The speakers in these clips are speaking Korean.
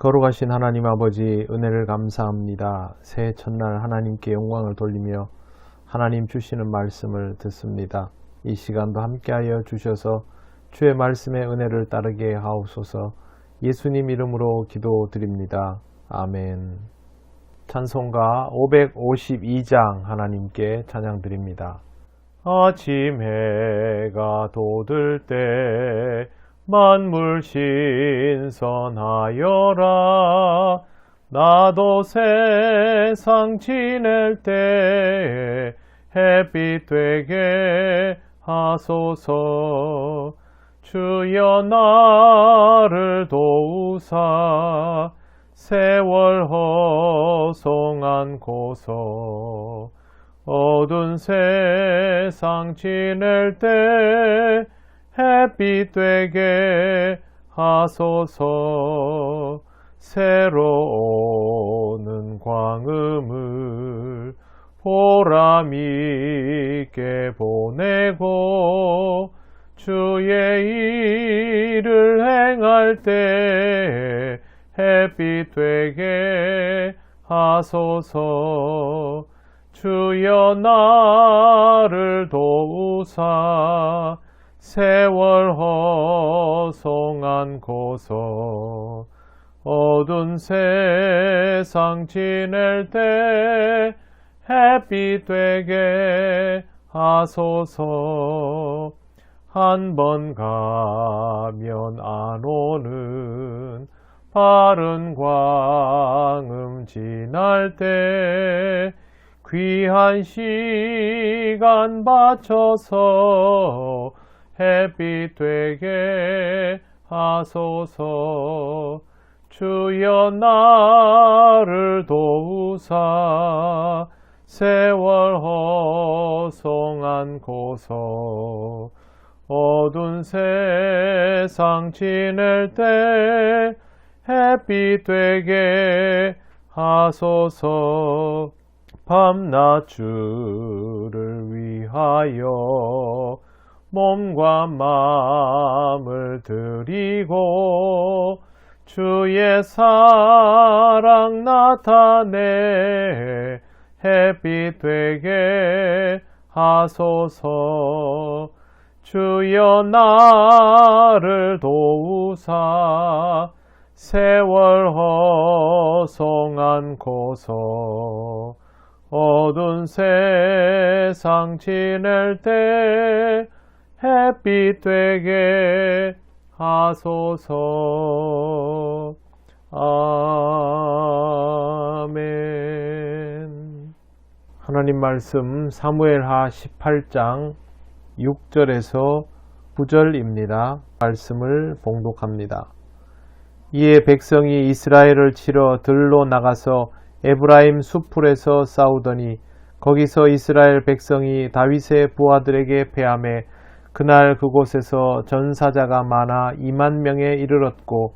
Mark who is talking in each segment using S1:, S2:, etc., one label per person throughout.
S1: 거룩하신 하나님 아버지, 은혜를 감사합니다. 새해 첫날 하나님께 영광을 돌리며 하나님 주시는 말씀을 듣습니다. 이 시간도 함께하여 주셔서 주의 말씀의 은혜를 따르게 하옵소서. 예수님 이름으로 기도드립니다. 아멘. 찬송가 552장 하나님께 찬양드립니다. 아침 해가 돋을 때 만물 신선하여라. 나도 세상 지낼 때에 햇빛 되게 하소서. 주여 나를 도우사 세월 허송 않고서 어두운 세상 지낼 때 햇빛 되게 하소서. 새로 오는 광음을 보람 있게 보내고 주의 일을 행할 때 햇빛 되게 하소서. 주여 나를 도우사 세월 허송 않고서 어두운 세상 지낼 때 햇빛 되게 하소서. 한 번 가면 안 오는 바른 광음 지날 때 귀한 시간 바쳐서 햇빛 되게 하소서. 주여 나를 도우사 세월 허송 않고서 어두운 세상 지낼 때 햇빛 되게 하소서. 밤낮 주를 위하여 몸과 마음을 드리고 주의 사랑 나타내 햇빛 되게 하소서. 주여 나를 도우사 세월 허송 않고서 어두운 세상 지낼 때 햇빛 되게 하소서. 아멘. 하나님 말씀 사무엘하 18장 6절에서 9절입니다. 말씀을 봉독합니다. 이에 백성이 이스라엘을 치러 들로 나가서 에브라임 수풀에서 싸우더니 거기서 이스라엘 백성이 다윗의 부하들에게 패하매 그날 그곳에서 전사자가 많아 2만 명에 이르렀고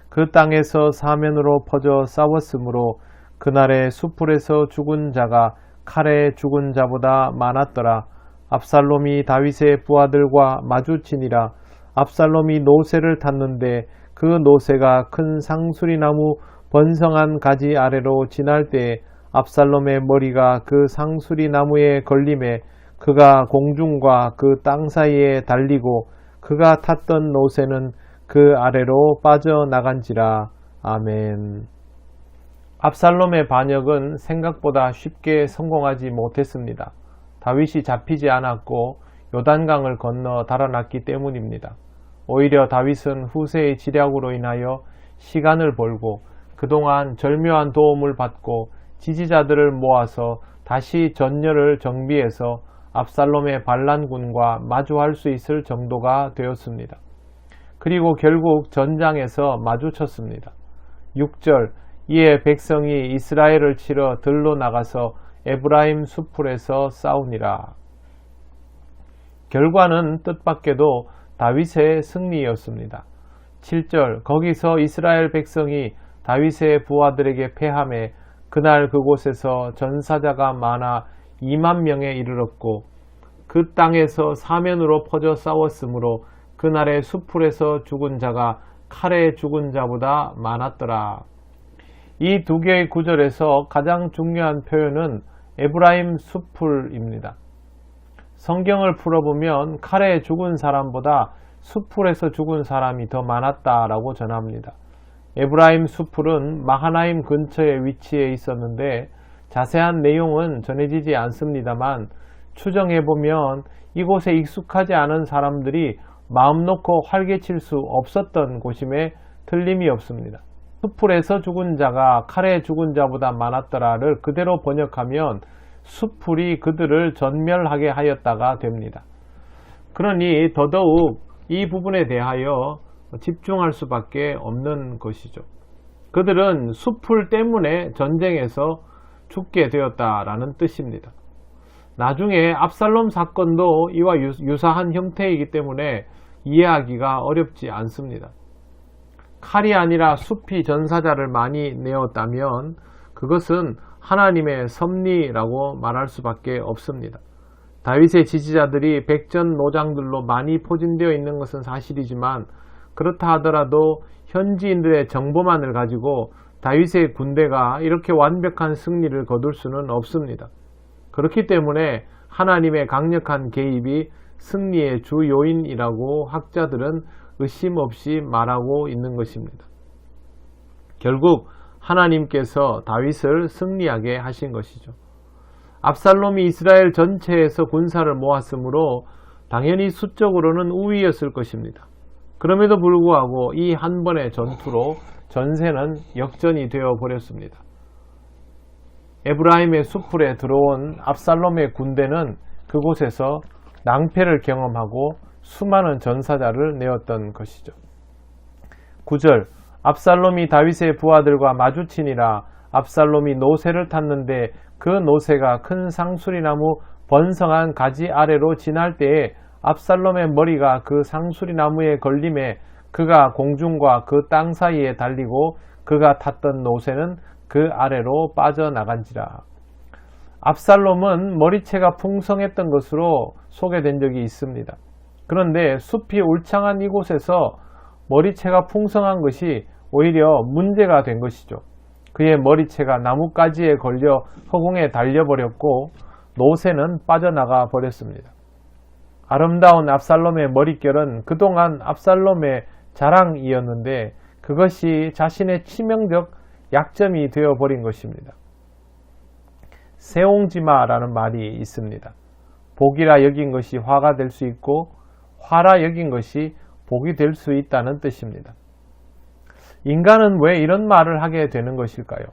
S1: 그 땅에서 사면으로 퍼져 싸웠으므로 그날의 수풀에서 죽은 자가 칼에 죽은 자보다 많았더라. 압살롬이 다윗의 부하들과 마주치니라. 압살롬이 노새를 탔는데 그 노새가 큰 상수리나무 번성한 가지 아래로 지날 때에 압살롬의 머리가 그 상수리나무에 걸림에 그가 공중과 그 땅 사이에 달리고 그가 탔던 노새는 그 아래로 빠져나간지라. 아멘. 압살롬의 반역은 생각보다 쉽게 성공하지 못했습니다. 다윗이 잡히지 않았고 요단강을 건너 달아났기 때문입니다. 오히려 다윗은 후세의 지략으로 인하여 시간을 벌고 그동안 절묘한 도움을 받고 지지자들을 모아서 다시 전열을 정비해서 압살롬의 반란군과 마주할 수 있을 정도가 되었습니다. 그리고 결국 전장에서 마주쳤습니다. 6절 이에 백성이 이스라엘을 치러 들로 나가서 에브라임 수풀에서 싸우니라. 결과는 뜻밖에도 다윗의 승리였습니다. 7절 거기서 이스라엘 백성이 다윗의 부하들에게 패하매 그날 그곳에서 전사자가 많아 2만 명에 이르렀고 그 땅에서 사면으로 퍼져 싸웠으므로 그날의 수풀에서 죽은 자가 칼에 죽은 자보다 많았더라. 이 두 개의 구절에서 가장 중요한 표현은 에브라임 숲풀입니다. 성경을 풀어보면 칼에 죽은 사람보다 숲풀에서 죽은 사람이 더 많았다라고 전합니다. 에브라임 숲풀은 마하나임 근처에 위치해 있었는데 자세한 내용은 전해지지 않습니다만 추정해보면 이곳에 익숙하지 않은 사람들이 마음 놓고 활개칠 수 없었던 곳임에 틀림이 없습니다. 숲풀에서 죽은 자가 칼에 죽은 자보다 많았더라를 그대로 번역하면 숲풀이 그들을 전멸하게 하였다가 됩니다. 그러니 더더욱 이 부분에 대하여 집중할 수밖에 없는 것이죠. 그들은 숲풀 때문에 전쟁에서 죽게 되었다라는 뜻입니다. 나중에 압살롬 사건도 이와 유사한 형태이기 때문에 이해하기가 어렵지 않습니다. 칼이 아니라 숲이 전사자를 많이 내었다면 그것은 하나님의 섭리라고 말할 수밖에 없습니다. 다윗의 지지자들이 백전노장들로 많이 포진되어 있는 것은 사실이지만 그렇다 하더라도 현지인들의 정보만을 가지고 다윗의 군대가 이렇게 완벽한 승리를 거둘 수는 없습니다. 그렇기 때문에 하나님의 강력한 개입이 승리의 주 요인이라고 학자들은 의심 없이 말하고 있는 것입니다. 결국 하나님께서 다윗을 승리하게 하신 것이죠. 압살롬이 이스라엘 전체에서 군사를 모았으므로 당연히 수적으로는 우위였을 것입니다. 그럼에도 불구하고 이 한 번의 전투로 전세는 역전이 되어 버렸습니다. 에브라임의 숲풀에 들어온 압살롬의 군대는 그곳에서 낭패를 경험하고 수많은 전사자를 내었던 것이죠. 9절 압살롬이 다윗의 부하들과 마주치니라. 압살롬이 노새를 탔는데 그 노새가 큰 상수리나무 번성한 가지 아래로 지날 때에 압살롬의 머리가 그 상수리나무에 걸림에 그가 공중과 그 땅 사이에 달리고 그가 탔던 노새는 그 아래로 빠져나간지라. 압살롬은 머리채가 풍성했던 것으로 소개된 적이 있습니다. 그런데 숲이 울창한 이곳에서 머리채가 풍성한 것이 오히려 문제가 된 것이죠. 그의 머리채가 나뭇가지에 걸려 허공에 달려버렸고 노새는 빠져나가 버렸습니다. 아름다운 압살롬의 머릿결은 그동안 압살롬의 자랑이었는데 그것이 자신의 치명적 약점이 되어버린 것입니다. 세옹지마라는 말이 있습니다. 복이라 여긴 것이 화가 될 수 있고 화라 여긴 것이 복이 될 수 있다는 뜻입니다. 인간은 왜 이런 말을 하게 되는 것일까요?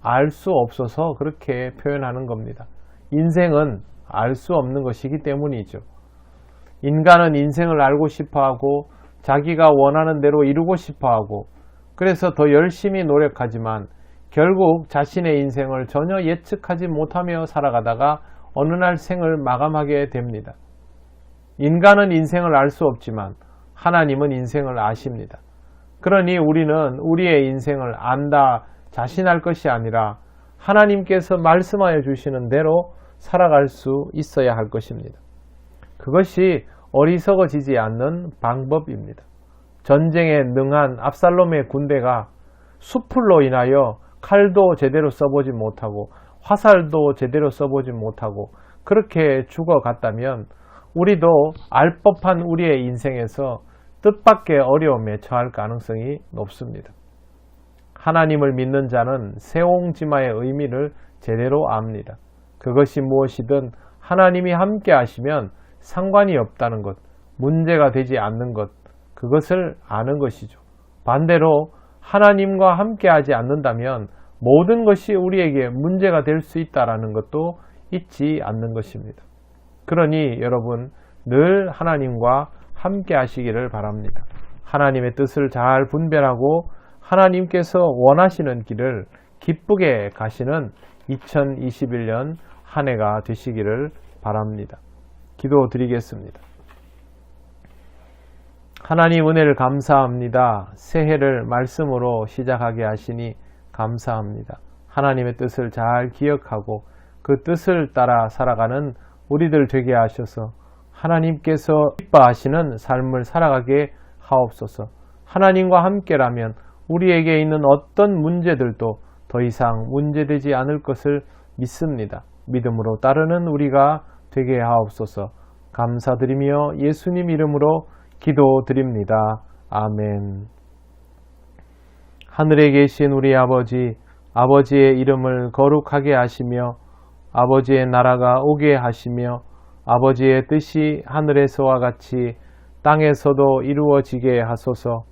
S1: 알 수 없어서 그렇게 표현하는 겁니다. 인생은 알 수 없는 것이기 때문이죠. 인간은 인생을 알고 싶어하고 자기가 원하는 대로 이루고 싶어하고 그래서 더 열심히 노력하지만 결국 자신의 인생을 전혀 예측하지 못하며 살아가다가 어느 날 생을 마감하게 됩니다. 인간은 인생을 알 수 없지만 하나님은 인생을 아십니다. 그러니 우리는 우리의 인생을 안다 자신할 것이 아니라 하나님께서 말씀하여 주시는 대로 살아갈 수 있어야 할 것입니다. 그것이 어리석어지지 않는 방법입니다. 전쟁에 능한 압살롬의 군대가 숲풀로 인하여 칼도 제대로 써보지 못하고 화살도 제대로 써보지 못하고 그렇게 죽어갔다면 우리도 알 법한 우리의 인생에서 뜻밖의 어려움에 처할 가능성이 높습니다. 하나님을 믿는 자는 세옹지마의 의미를 제대로 압니다. 그것이 무엇이든 하나님이 함께 하시면 상관이 없다는 것, 문제가 되지 않는 것, 그것을 아는 것이죠. 반대로 하나님과 함께 하지 않는다면 모든 것이 우리에게 문제가 될 수 있다는 것도 잊지 않는 것입니다. 그러니 여러분 늘 하나님과 함께 하시기를 바랍니다. 하나님의 뜻을 잘 분별하고 하나님께서 원하시는 길을 기쁘게 가시는 2021년 한 해가 되시기를 바랍니다. 기도드리겠습니다. 하나님 은혜를 감사합니다. 새해를 말씀으로 시작하게 하시니 감사합니다. 하나님의 뜻을 잘 기억하고 그 뜻을 따라 살아가는 우리들 되게 하셔서 하나님께서 기뻐하시는 삶을 살아가게 하옵소서. 하나님과 함께라면 우리에게 있는 어떤 문제들도 더 이상 문제되지 않을 것을 믿습니다. 믿음으로 따르는 우리가 되게 하옵소서. 감사드리며 예수님 이름으로 기도드립니다. 아멘. 하늘에 계신 우리 아버지, 아버지의 이름을 거룩하게 하시며 아버지의 나라가 오게 하시며 아버지의 뜻이 하늘에서와 같이 땅에서도 이루어지게 하소서.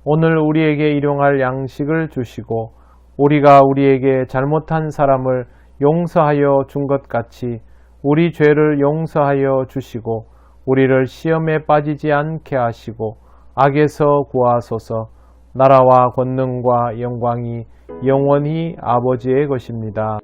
S1: 오늘 우리에게 일용할 양식을 주시고 우리가 우리에게 잘못한 사람을 용서하여 준 것 같이 우리 죄를 용서하여 주시고 우리를 시험에 빠지지 않게 하시고 악에서 구하소서. 나라와 권능과 영광이 영원히 아버지의 것입니다.